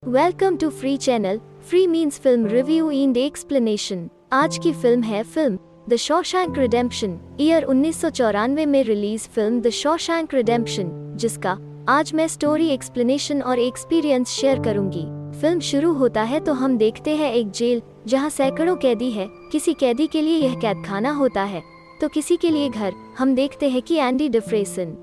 Welcome to free channel. Free means film review and explanation. आज की film है film the Shawshank Redemption. Year 1994 में release film the Shawshank Redemption, जिसका आज मैं स्टोरी एक्सप्लेनेशन और एक्सपीरियंस शेयर करूंगी। फिल्म शुरू होता है तो हम देखते हैं एक जेल जहां सैकड़ों कैदी है। किसी कैदी के लिए यह कैद खाना होता है तो किसी के लिए घर। हम देखते हैं कि एंडी डिफ्रेसन,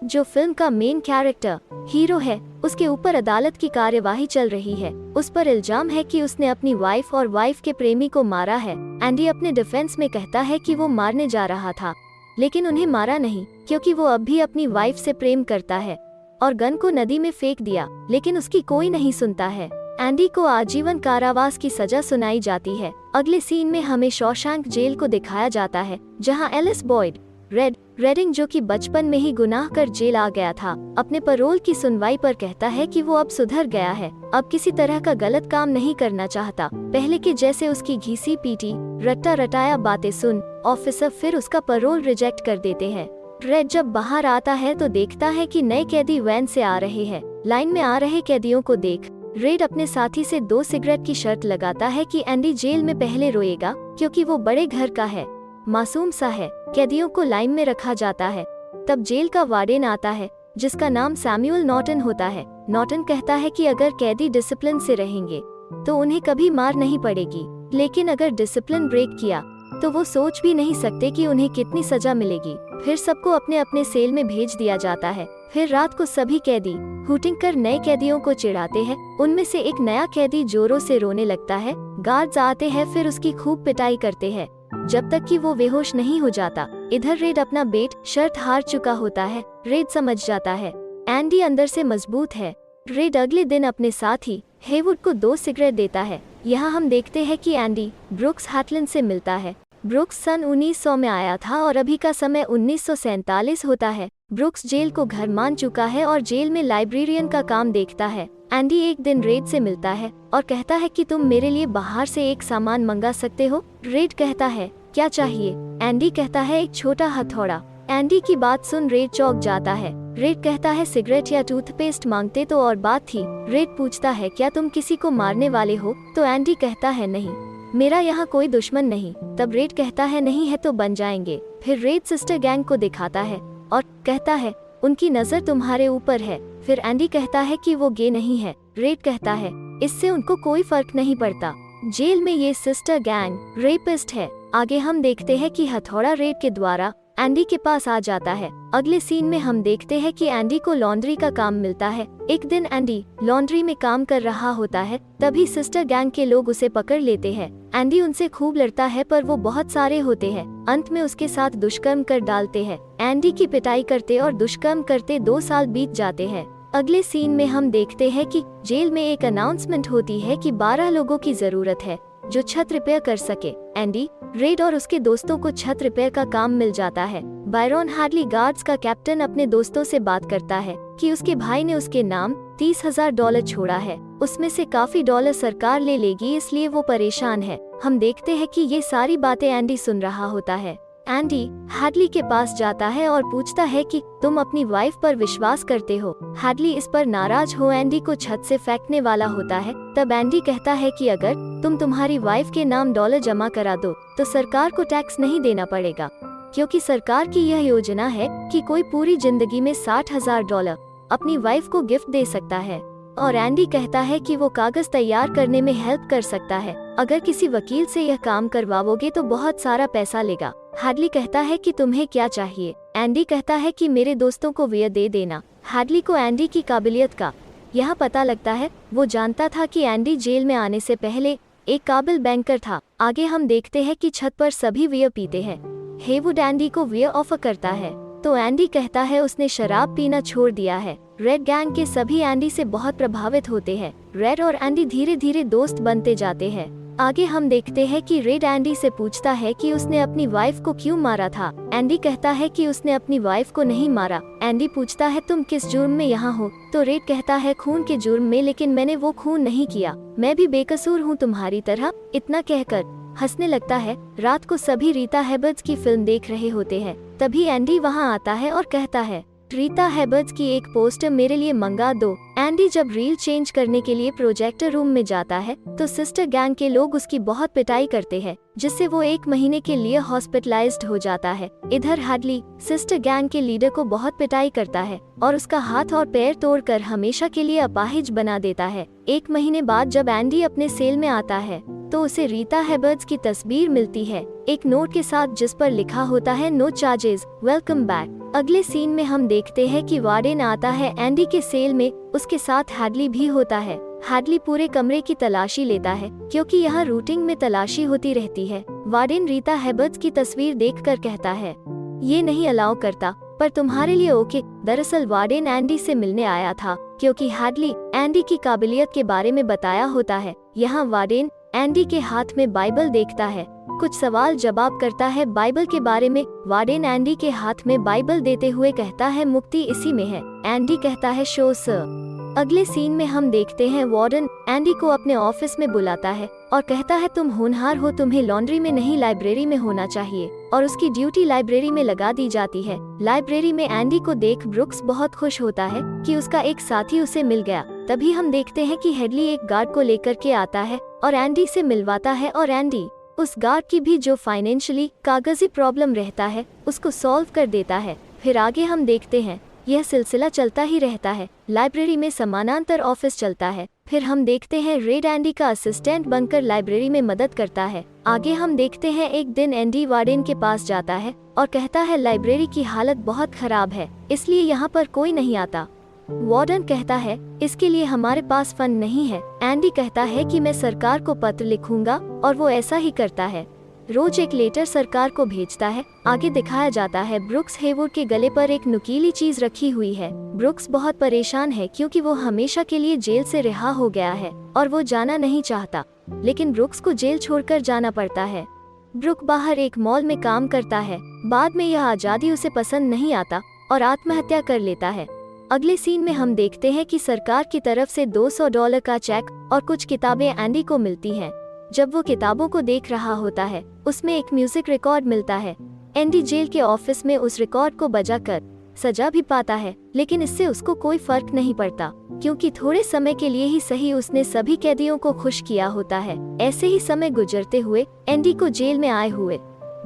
जो फिल्म का मेन कैरेक्टर हीरो है, उसके ऊपर अदालत की कार्यवाही चल रही है। उस पर इल्जाम है कि उसने अपनी वाइफ और वाइफ के प्रेमी को मारा है। एंडी अपने डिफेंस में कहता है कि वो मारने जा रहा था, लेकिन उन्हें मारा नहीं क्योंकि वो अब भी अपनी वाइफ से प्रेम करता है और गन को नदी में फेंक दिया, लेकिन उसकी कोई नहीं सुनता है। एंडी को आजीवन कारावास की सजा सुनाई जाती है। अगले सीन में हमें शॉशैंक जेल को दिखाया जाता है, जहां एलिस बॉयड रेडिंग, जो कि बचपन में ही गुनाह कर जेल आ गया था, अपने पैरोल की सुनवाई पर कहता है कि वो अब सुधर गया है, अब किसी तरह का गलत काम नहीं करना चाहता। पहले के जैसे उसकी घिसी पीटी रट्टा रटाया बातें सुन ऑफिसर फिर उसका पैरोल रिजेक्ट कर देते हैं। रेड जब बाहर आता है तो देखता है कि नए कैदी वैन से आ रहे हैं। लाइन में आ रहे कैदियों को देख रेड अपने साथी से 2 सिगरेट की शर्त लगाता है कि एंडी जेल में पहले रोएगा क्योंकि वो बड़े घर का है, मासूम सा है। कैदियों को लाइन में रखा जाता है। तब जेल का वार्डन आता है, जिसका नाम सैमुअल नॉर्टन होता है। नॉर्टन कहता है कि अगर कैदी डिसिप्लिन से रहेंगे तो उन्हें कभी मार नहीं पड़ेगी, लेकिन अगर डिसिप्लिन ब्रेक किया तो वो सोच भी नहीं सकते कि उन्हें कितनी सजा मिलेगी। फिर सबको अपने अपने सेल में भेज दिया जाता है। फिर रात को सभी कैदी हुटिंग कर नए कैदियों को चिढ़ाते हैं। उनमें से एक नया कैदी जोरों से रोने लगता है। गार्ड्स आते हैं, फिर उसकी खूब पिटाई करते हैं जब तक कि वो बेहोश नहीं हो जाता। इधर रेड अपना बेट शर्त हार चुका होता है। रेड समझ जाता है एंडी अंदर से मजबूत है। रेड अगले दिन अपने साथी हेवुड को 2 सिगरेट देता है। यहाँ हम देखते हैं कि एंडी ब्रुक्स हैटलिन से मिलता है। ब्रुक्स सन 1900 में आया था और अभी का समय 1947 होता है। ब्रुक्स जेल को घर मान चुका है और जेल में लाइब्रेरियन का काम देखता है। एंडी एक दिन रेड से मिलता है और कहता है कि तुम मेरे लिए बाहर से एक सामान मंगा सकते हो। रेड कहता है क्या चाहिए? एंडी कहता है एक छोटा हथौड़ा। एंडी की बात सुन रेड चौंक जाता है। रेड कहता है सिगरेट या टूथपेस्ट मांगते तो और बात थी। रेड पूछता है क्या तुम किसी को मारने वाले हो? तो एंडी कहता है नहीं, मेरा यहाँ कोई दुश्मन नहीं। तब रेड कहता है नहीं है तो बन जाएंगे। फिर रेड सिस्टर गैंग को दिखाता है और कहता है उनकी नजर तुम्हारे ऊपर है। फिर एंडी कहता है कि वो गे नहीं है। रेड कहता है इससे उनको कोई फर्क नहीं पड़ता। जेल में ये सिस्टर गैंग रेपिस्ट है। आगे हम देखते हैं कि हथौड़ा रेड के द्वारा एंडी के पास आ जाता है। अगले सीन में हम देखते हैं कि एंडी को लॉन्ड्री का काम मिलता है। एक दिन एंडी लॉन्ड्री में काम कर रहा होता है, तभी सिस्टर गैंग के लोग उसे पकड़ लेते हैं। एंडी उनसे खूब लड़ता है पर वो बहुत सारे होते हैं। अंत में उसके साथ दुष्कर्म कर डालते हैं। एंडी की पिटाई करते और दुष्कर्म करते 2 साल बीत जाते हैं। अगले सीन में हम देखते हैं कि जेल में एक अनाउंसमेंट होती है कि 12 लोगों की जरूरत है जो छत रिपेयर कर सके। एंडी, रेड और उसके दोस्तों को छत रिपेयर का काम मिल जाता है। बायरन हैडली गार्ड्स का कैप्टन अपने दोस्तों से बात करता है कि उसके भाई ने उसके नाम $30,000 छोड़ा है। उसमें से काफी डॉलर सरकार ले लेगी, इसलिए वो परेशान है। हम देखते हैं कि ये सारी बातें एंडी सुन रहा होता है। एंडी हैडली के पास जाता है और पूछता है कि तुम अपनी वाइफ पर विश्वास करते हो? हैडली इस पर नाराज हो एंडी को छत से फेंकने वाला होता है। तब एंडी कहता है कि अगर तुम तुम्हारी वाइफ के नाम डॉलर जमा करा दो तो सरकार को टैक्स नहीं देना पड़ेगा, क्योंकि सरकार की यह योजना है कि कोई पूरी जिंदगी में $60,000 अपनी वाइफ को गिफ्ट दे सकता है। और एंडी कहता है कि वो कागज तैयार करने में हेल्प कर सकता है। अगर किसी वकील से यह काम करवाओगे तो बहुत सारा पैसा लेगा। हैडली कहता है कि तुम्हें क्या चाहिए? एंडी कहता है कि मेरे दोस्तों को वेयर दे देना। हैडली को एंडी की काबिलियत का यहाँ पता लगता है। वो जानता था कि एंडी जेल में आने से पहले एक काबिल बैंकर था। आगे हम देखते हैं कि छत पर सभी वेयर पीते हैं। हेवुड एंडी को वेयर ऑफर करता है तो एंडी कहता है उसने शराब पीना छोड़ दिया है। रेड गैंग के सभी एंडी से बहुत प्रभावित होते हैं। रेड और एंडी धीरे धीरे दोस्त बनते जाते हैं। आगे हम देखते हैं कि रेड एंडी से पूछता है कि उसने अपनी वाइफ को क्यों मारा था। एंडी कहता है कि उसने अपनी वाइफ को नहीं मारा। एंडी पूछता है तुम किस जुर्म में यहाँ हो? तो रेड कहता है खून के जुर्म में, लेकिन मैंने वो खून नहीं किया, मैं भी बेकसूर हूँ तुम्हारी तरह। इतना कहकर हंसने लगता है। रात को सभी रीता हैबर्ट्स की फिल्म देख रहे होते हैं। तभी एंडी वहाँ आता है और कहता है रीता हैबर्ट्स की एक पोस्टर मेरे लिए मंगा दो। एंडी जब रील चेंज करने के लिए प्रोजेक्टर रूम में जाता है तो सिस्टर गैंग के लोग उसकी बहुत पिटाई करते हैं, जिससे वो 1 महीने के लिए हॉस्पिटलाइज्ड हो जाता है। इधर हैडली सिस्टर गैंग के लीडर को बहुत पिटाई करता है और उसका हाथ और पैर तोड़कर हमेशा के लिए अपाहिज बना देता है। 1 महीने बाद जब एंडी अपने सेल में आता है तो उसे रीता हैबर्ट्स की तस्वीर मिलती है, एक नोट के साथ जिस पर लिखा होता है नो चार्जेस, वेलकम बैक। अगले सीन में हम देखते हैं कि वार्डन आता है एंडी के सेल में, उसके साथ हैडली भी होता है। हैडली पूरे कमरे की तलाशी लेता है क्योंकि यहाँ रूटिंग में तलाशी होती रहती है। वार्डन रीता हैबर्ट्स की तस्वीर देखकर कहता है ये नहीं अलाउ करता, पर तुम्हारे लिए ओके। दरअसल वार्डन एंडी से मिलने आया था क्योंकि हैडली एंडी की काबिलियत के बारे में बताया होता है। यहाँ वार्डन एंडी के हाथ में बाइबल देखता है, कुछ सवाल जवाब करता है बाइबल के बारे में। वार्डन एंडी के हाथ में बाइबल देते हुए कहता है मुक्ति इसी में है। एंडी कहता है शो सर। अगले सीन में हम देखते हैं वार्डन एंडी को अपने ऑफिस में बुलाता है और कहता है तुम होनहार हो, तुम्हें लॉन्ड्री में नहीं लाइब्रेरी में होना चाहिए, और उसकी ड्यूटी लाइब्रेरी में लगा दी जाती है। लाइब्रेरी में एंडी को देख ब्रुक्स बहुत खुश होता है कि उसका एक साथी उसे मिल गया। तभी हम देखते हैं कि हैडली एक गार्ड को लेकर के आता है और एंडी से मिलवाता है, और एंडी उस गार्ड की भी जो फाइनेंशियली कागजी प्रॉब्लम रहता है उसको सॉल्व कर देता है। फिर आगे हम देखते हैं यह सिलसिला चलता ही रहता है। लाइब्रेरी में समानांतर ऑफिस चलता है। फिर हम देखते हैं रेड एंडी का असिस्टेंट बनकर लाइब्रेरी में मदद करता है। आगे हम देखते हैं एक दिन एंडी वार्डन के पास जाता है और कहता है लाइब्रेरी की हालत बहुत खराब है, इसलिए यहाँ पर कोई नहीं आता। वार्डन कहता है इसके लिए हमारे पास फंड नहीं है। एंडी कहता है कि मैं सरकार को पत्र लिखूंगा, और वो ऐसा ही करता है। रोज एक लेटर सरकार को भेजता है। आगे दिखाया जाता है ब्रुक्स हेवुड के गले पर एक नुकीली चीज रखी हुई है। ब्रुक्स बहुत परेशान है क्योंकि वो हमेशा के लिए जेल से रिहा हो गया है और वो जाना नहीं चाहता, लेकिन ब्रुक्स को जेल छोड़कर जाना पड़ता है। ब्रुक बाहर एक मॉल में काम करता है। बाद में यह आजादी उसे पसंद नहीं आता और आत्महत्या कर लेता है। अगले सीन में हम देखते हैं कि सरकार की तरफ से $200 का चेक और कुछ किताबें एंडी को मिलती हैं। जब वो किताबों को देख रहा होता है उसमें एक म्यूजिक रिकॉर्ड मिलता है। एंडी जेल के ऑफिस में उस रिकॉर्ड को बजाकर सजा भी पाता है, लेकिन इससे उसको कोई फर्क नहीं पड़ता क्योंकि थोड़े समय के लिए ही सही उसने सभी कैदियों को खुश किया होता है। ऐसे ही समय गुजरते हुए एंडी को जेल में आए हुए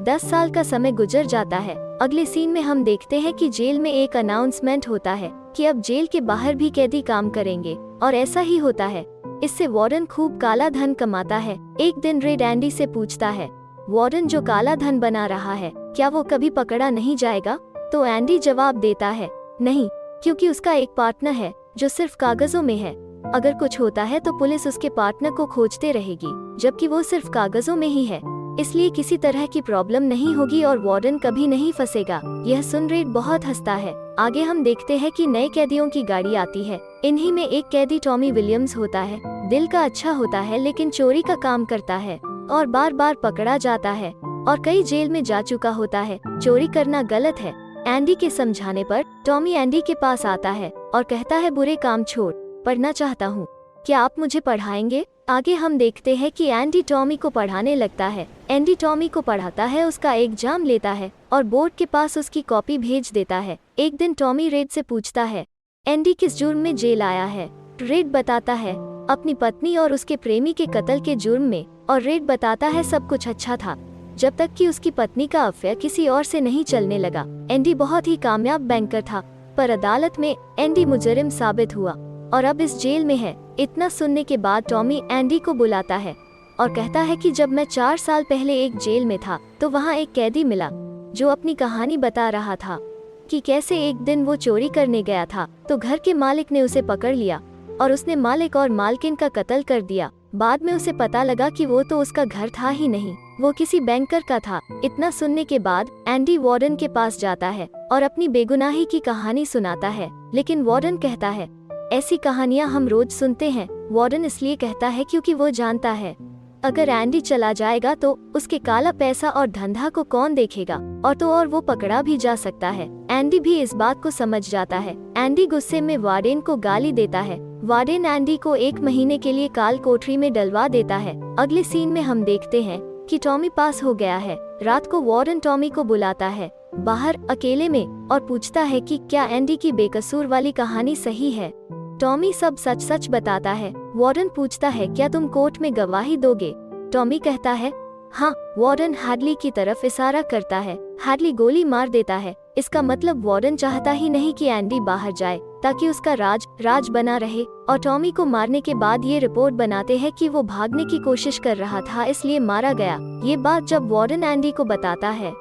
10 साल का समय गुजर जाता है। अगले सीन में हम देखते हैं कि जेल में एक अनाउंसमेंट होता है कि अब जेल के बाहर भी कैदी काम करेंगे, और ऐसा ही होता है। इससे वार्डन खूब काला धन कमाता है। एक दिन रेड एंडी से पूछता है वार्डन जो काला धन बना रहा है क्या वो कभी पकड़ा नहीं जाएगा? तो एंडी जवाब देता है नहीं, क्योंकि उसका एक पार्टनर है जो सिर्फ कागजों में है। अगर कुछ होता है तो पुलिस उसके पार्टनर को खोजते रहेगी, जबकि वो सिर्फ कागजों में ही है, इसलिए किसी तरह की प्रॉब्लम नहीं होगी और वार्डन कभी नहीं फंसेगा। यह सुन रेड बहुत हंसता है। आगे हम देखते हैं कि नए कैदियों की गाड़ी आती है। इन्हीं में एक कैदी टॉमी विलियम्स होता है। दिल का अच्छा होता है लेकिन चोरी का काम करता है और बार बार पकड़ा जाता है और कई जेल में जा चुका होता है। चोरी करना गलत है। एंडी के समझाने पर टॉमी एंडी के पास आता है और कहता है बुरे काम छोड़, पढ़ना चाहता हूँ, क्या आप मुझे पढ़ाएंगे? आगे हम देखते हैं कि एंडी टॉमी को पढ़ाने लगता है। एंडी टॉमी को पढ़ाता है, उसका एग्जाम लेता है और बोर्ड के पास उसकी कॉपी भेज देता है। एक दिन टॉमी रेड से पूछता है एंडी किस जुर्म में जेल आया है? रेड बताता है अपनी पत्नी और उसके प्रेमी के कत्ल के जुर्म में, और रेड बताता है सब कुछ अच्छा था जब तक कि उसकी पत्नी का अफेयर किसी और से नहीं चलने लगा। एंडी बहुत ही कामयाब बैंकर था, पर अदालत में एंडी मुजरिम साबित हुआ और अब इस जेल में है। इतना सुनने के बाद टॉमी एंडी को बुलाता है और कहता है कि जब मैं 4 साल पहले एक जेल में था तो वहाँ एक कैदी मिला जो अपनी कहानी बता रहा था कि कैसे एक दिन वो चोरी करने गया था तो घर के मालिक ने उसे पकड़ लिया और उसने मालिक और मालकिन का कत्ल कर दिया। बाद में उसे पता लगा कि वो तो उसका घर था ही नहीं, वो किसी बैंकर का था। इतना सुनने के बाद एंडी वार्डन के पास जाता है और अपनी बेगुनाही की कहानी सुनाता है, लेकिन वार्डन कहता है ऐसी कहानियां हम रोज सुनते हैं। वार्डन इसलिए कहता है क्योंकि वो जानता है अगर एंडी चला जाएगा तो उसके काला पैसा और धंधा को कौन देखेगा, और वो पकड़ा भी जा सकता है। एंडी भी इस बात को समझ जाता है। एंडी गुस्से में वार्डन को गाली देता है। वार्डन एंडी को 1 महीने के लिए काल कोठरी में डलवा देता है। अगले सीन में हम देखते हैं कि टॉमी पास हो गया है। रात को वार्डन टॉमी को बुलाता है। बाहर अकेले में और पूछता है कि क्या एंडी की बेकसूर वाली कहानी सही है। टॉमी सब सच सच बताता है। वार्डन पूछता है क्या तुम कोर्ट में गवाही दोगे। टॉमी कहता है हाँ। वार्डन हैडली की तरफ इशारा करता है। हैडली गोली मार देता है। इसका मतलब वार्डन चाहता ही नहीं कि एंडी बाहर जाए ताकि उसका राज बना रहे, और टॉमी को मारने के बाद ये रिपोर्ट बनाते हैं कि वो भागने की कोशिश कर रहा था इसलिए मारा गया। ये बात जब वार्डन एंडी को बताता है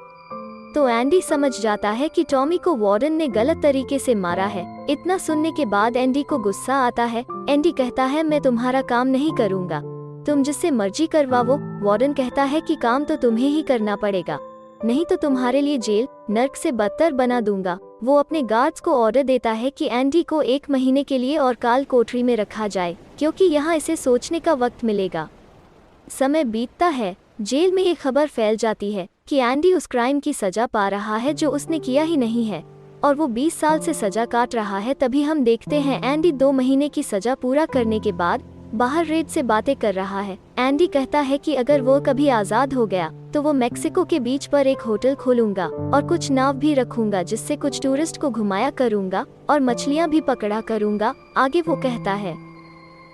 तो एंडी समझ जाता है कि टॉमी को वार्डन ने गलत तरीके से मारा है। इतना सुनने के बाद एंडी को गुस्सा आता है। एंडी कहता है मैं तुम्हारा काम नहीं करूँगा, तुम जिससे मर्जी करवाओ। वार्डन कहता है कि काम तो तुम्हें ही करना पड़ेगा, नहीं तो तुम्हारे लिए जेल नर्क से बदतर बना दूंगा। वो अपने गार्ड्स को ऑर्डर देता है कि एंडी को 1 महीने के लिए और काल कोठरी में रखा जाए, क्योंकि यहाँ इसे सोचने का वक्त मिलेगा। समय बीतता है। जेल में ये खबर फैल जाती है कि एंडी उस क्राइम की सजा पा रहा है जो उसने किया ही नहीं है, और वो 20 साल से सजा काट रहा है। तभी हम देखते हैं एंडी 2 महीने की सजा पूरा करने के बाद बाहर रेड से बातें कर रहा है। एंडी कहता है कि अगर वो कभी आजाद हो गया तो वो मेक्सिको के बीच पर एक होटल खोलूंगा और कुछ नाव भी रखूंगा जिससे कुछ टूरिस्ट को घुमाया करूंगा और मछलियां भी पकड़ा करूंगा। आगे वो कहता है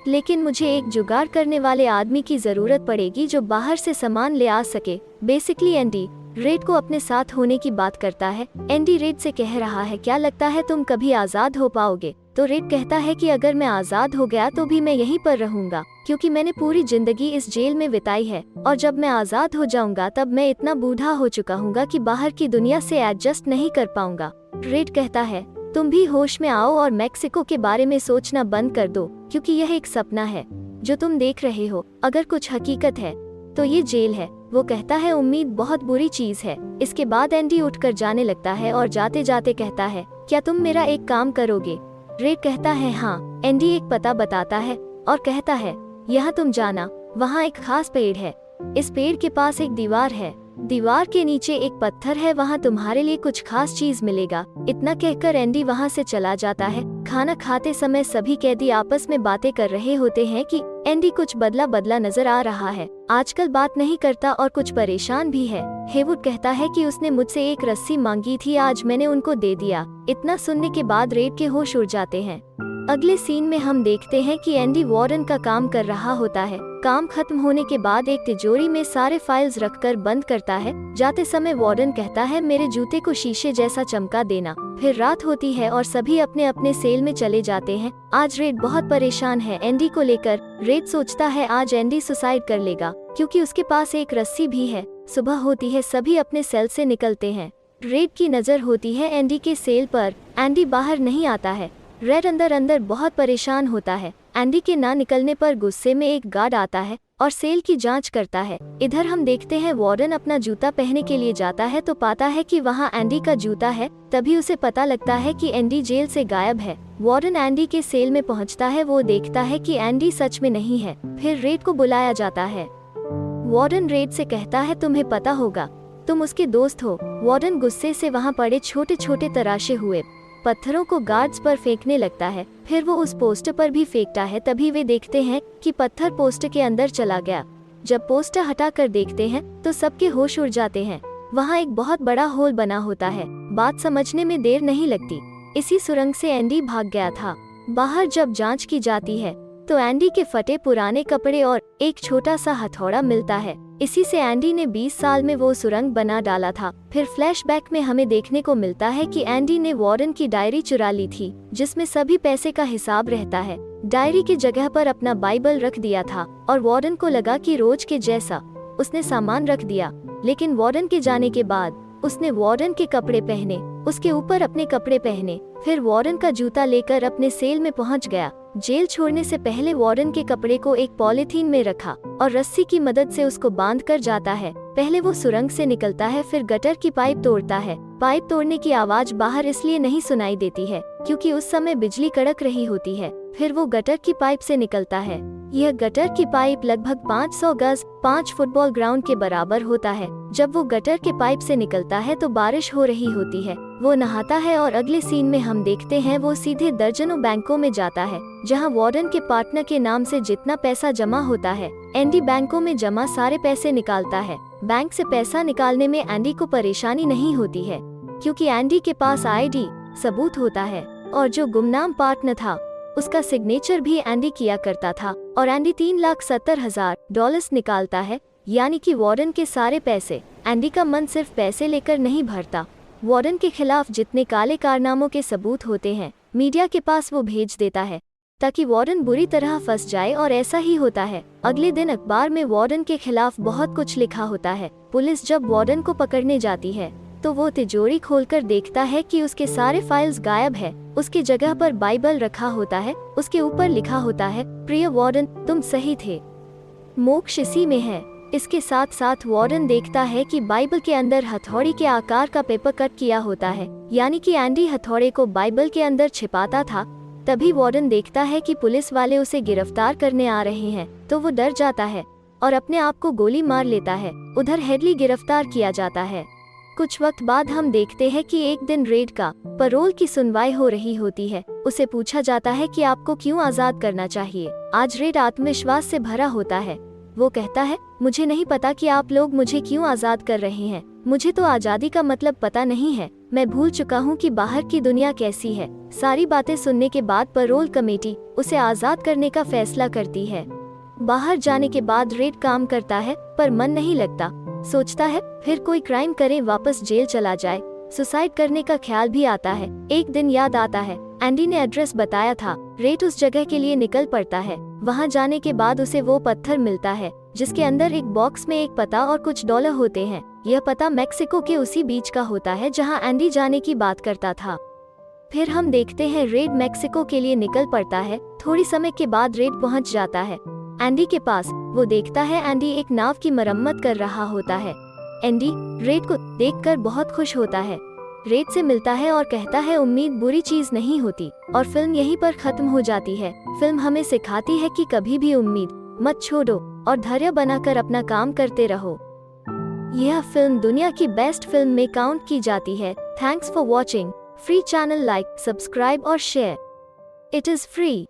लेकिन मुझे एक जुगाड़ करने वाले आदमी की जरूरत पड़ेगी जो बाहर से सामान ले आ सके। बेसिकली एंडी रेड को अपने साथ होने की बात करता है। एंडी रेड से कह रहा है क्या लगता है तुम कभी आजाद हो पाओगे। तो रेड कहता है कि अगर मैं आजाद हो गया तो भी मैं यहीं पर रहूंगा, क्योंकि मैंने पूरी जिंदगी इस जेल में बिताई है, और जब मैं आजाद हो जाऊंगा तब मैं इतना बूढ़ा हो चुका हूँगा कि बाहर की दुनिया से एडजस्ट नहीं कर पाऊंगा। रेड कहता है तुम भी होश में आओ और मेक्सिको के बारे में सोचना बंद कर दो, क्योंकि यह एक सपना है जो तुम देख रहे हो। अगर कुछ हकीकत है तो ये जेल है। वो कहता है उम्मीद बहुत बुरी चीज है। इसके बाद एंडी उठकर जाने लगता है और जाते जाते कहता है क्या तुम मेरा एक काम करोगे। रेड कहता है हाँ। एंडी एक पता बताता है और कहता है यहाँ तुम जाना, वहाँ एक खास पेड़ है, इस पेड़ के पास एक दीवार है, दीवार के नीचे एक पत्थर है, वहाँ तुम्हारे लिए कुछ खास चीज मिलेगा। इतना कहकर एंडी वहाँ से चला जाता है। खाना खाते समय सभी कैदी आपस में बातें कर रहे होते हैं कि एंडी कुछ बदला बदला नजर आ रहा है, आजकल बात नहीं करता और कुछ परेशान भी है। हेवुड कहता है कि उसने मुझसे एक रस्सी मांगी थी, आज मैंने उनको दे दिया। इतना सुनने के बाद रेड के होश उड़ जाते हैं। अगले सीन में हम देखते हैं कि एंडी वार्डन का काम कर रहा होता है। काम खत्म होने के बाद एक तिजोरी में सारे फाइल्स रखकर बंद करता है। जाते समय वार्डन कहता है मेरे जूते को शीशे जैसा चमका देना। फिर रात होती है और सभी अपने अपने सेल में चले जाते हैं। आज रेड बहुत परेशान है एंडी को लेकर। रेड सोचता है आज एंडी सुसाइड कर लेगा, क्योंकि उसके पास एक रस्सी भी है। सुबह होती है, सभी अपने सेल से निकलते हैं। रेड की नजर होती है एंडी के सेल पर। एंडी बाहर नहीं आता है। रेड अंदर अंदर बहुत परेशान होता है। एंडी के ना निकलने पर गुस्से में एक गार्ड आता है और सेल की जांच करता है। इधर हम देखते हैं वार्डन अपना जूता पहनने के लिए जाता है तो पाता है कि वहाँ एंडी का जूता है। तभी उसे पता लगता है कि एंडी जेल से गायब है। वार्डन एंडी के सेल में पहुँचता है। वो देखता है कि एंडी सच में नहीं है। फिर रेड को बुलाया जाता है। वार्डन रेड से कहता है तुम्हें पता होगा, तुम उसके दोस्त हो। वार्डन गुस्से से वहाँ पड़े छोटे छोटे तराशे हुए पत्थरों को गार्ड्स पर फेंकने लगता है। फिर वो उस पोस्टर पर भी फेंकता है। तभी वे देखते हैं कि पत्थर पोस्टर के अंदर चला गया। जब पोस्टर हटा कर देखते हैं तो सबके होश उड़ जाते हैं। वहाँ एक बहुत बड़ा होल बना होता है। बात समझने में देर नहीं लगती, इसी सुरंग से एंडी भाग गया था। बाहर जब जांच की जाती है तो एंडी के फटे पुराने कपड़े और एक छोटा सा हथौड़ा मिलता है। इसी से एंडी ने 20 साल में वो सुरंग बना डाला था। फिर फ्लैशबैक में हमें देखने को मिलता है कि एंडी ने वार्डन की डायरी चुरा ली थी, जिसमें सभी पैसे का हिसाब रहता है। डायरी की जगह पर अपना बाइबल रख दिया था और वार्डन को लगा कि रोज के जैसा उसने सामान रख दिया, लेकिन वार्डन के जाने के बाद उसने वार्डन के कपड़े पहने, उसके ऊपर अपने कपड़े पहने। फिर वार्डन का जूता लेकर अपने सेल में पहुंच गया। जेल छोड़ने से पहले वार्डन के कपड़े को एक पॉलीथीन में रखा और रस्सी की मदद से उसको बांध कर जाता है। पहले वो सुरंग से निकलता है, फिर गटर की पाइप तोड़ता है। पाइप तोड़ने की आवाज बाहर इसलिए नहीं सुनाई देती है क्योंकि उस समय बिजली कड़क रही होती है। फिर वो गटर की पाइप से निकलता है। यह गटर की पाइप लगभग 500 गज 5 फुटबॉल ग्राउंड के बराबर होता है। जब वो गटर के पाइप से निकलता है तो बारिश हो रही होती है। वो नहाता है और अगले सीन में हम देखते हैं वो सीधे दर्जनों बैंकों में जाता है जहां वार्डन के पार्टनर के नाम से जितना पैसा जमा होता है, एंडी बैंकों में जमा सारे पैसे निकालता है। बैंक से पैसा निकालने में एंडी को परेशानी नहीं होती है क्योंकि एंडी के पास आईडी सबूत होता है और जो गुमनाम पार्टनर था उसका सिग्नेचर भी एंडी किया करता था और एंडी $3,70,000 निकालता है, यानी कि वार्डन के सारे पैसे। एंडी का मन सिर्फ पैसे लेकर नहीं भरता, वार्डन के खिलाफ जितने काले कारनामों के सबूत होते हैं मीडिया के पास वो भेज देता है ताकि वार्डन बुरी तरह फंस जाए, और ऐसा ही होता है। अगले दिन अखबार में वार्डन के खिलाफ बहुत कुछ लिखा होता है। पुलिस जब वार्डन को पकड़ने जाती है तो वो तिजोरी खोलकर देखता है कि उसके सारे फाइल्स गायब है। उसकी जगह पर बाइबल रखा होता है, उसके ऊपर लिखा होता है, प्रिय वार्डन तुम सही थे, मोक्ष इसी में है। इसके साथ साथ वार्डन देखता है कि बाइबल के अंदर हथौड़ी के आकार का पेपर कट किया होता है, यानी कि एंडी हथौड़े को बाइबल के अंदर छिपाता था। तभी वार्डन देखता है कि पुलिस वाले उसे गिरफ्तार करने आ रहे हैं, तो वो डर जाता है और अपने आप को गोली मार लेता है। उधर हेडली गिरफ्तार किया जाता है। कुछ वक्त बाद हम देखते हैं कि एक दिन रेड का पैरोल की सुनवाई हो रही होती है। उसे पूछा जाता है कि आपको क्यों आजाद करना चाहिए। आज रेड आत्मविश्वास से भरा होता है। वो कहता है, मुझे नहीं पता कि आप लोग मुझे क्यों आजाद कर रहे हैं। मुझे तो आजादी का मतलब पता नहीं है। मैं भूल चुका हूँ कि बाहर की दुनिया कैसी है। सारी बातें सुनने के बाद पैरोल कमेटी उसे आजाद करने का फैसला करती है। बाहर जाने के बाद रेड काम करता है पर मन नहीं लगता। सोचता है फिर कोई क्राइम करे, वापस जेल चला जाए। सुसाइड करने का ख्याल भी आता है। एक दिन याद आता है एंडी ने एड्रेस बताया था। रेड उस जगह के लिए निकल पड़ता है। वहां जाने के बाद उसे वो पत्थर मिलता है जिसके अंदर एक बॉक्स में एक पता और कुछ डॉलर होते हैं। यह पता मैक्सिको के उसी बीच का होता है जहां एंडी जाने की बात करता था। फिर हम देखते हैं रेड मैक्सिको के लिए निकल पड़ता है। थोड़ी समय के बाद रेड पहुंच जाता है एंडी के पास। वो देखता है एंडी एक नाव की मरम्मत कर रहा होता है। एंडी रेड को देखकर बहुत खुश होता है, रेड से मिलता है और कहता है उम्मीद बुरी चीज नहीं होती। और फिल्म यहीं पर खत्म हो जाती है। फिल्म हमें सिखाती है कि कभी भी उम्मीद मत छोड़ो और धैर्य बनाकर अपना काम करते रहो। यह फिल्म दुनिया की बेस्ट फिल्म में काउंट की जाती है। Thanks for watching. Free channel like, subscribe और शेयर। It is free.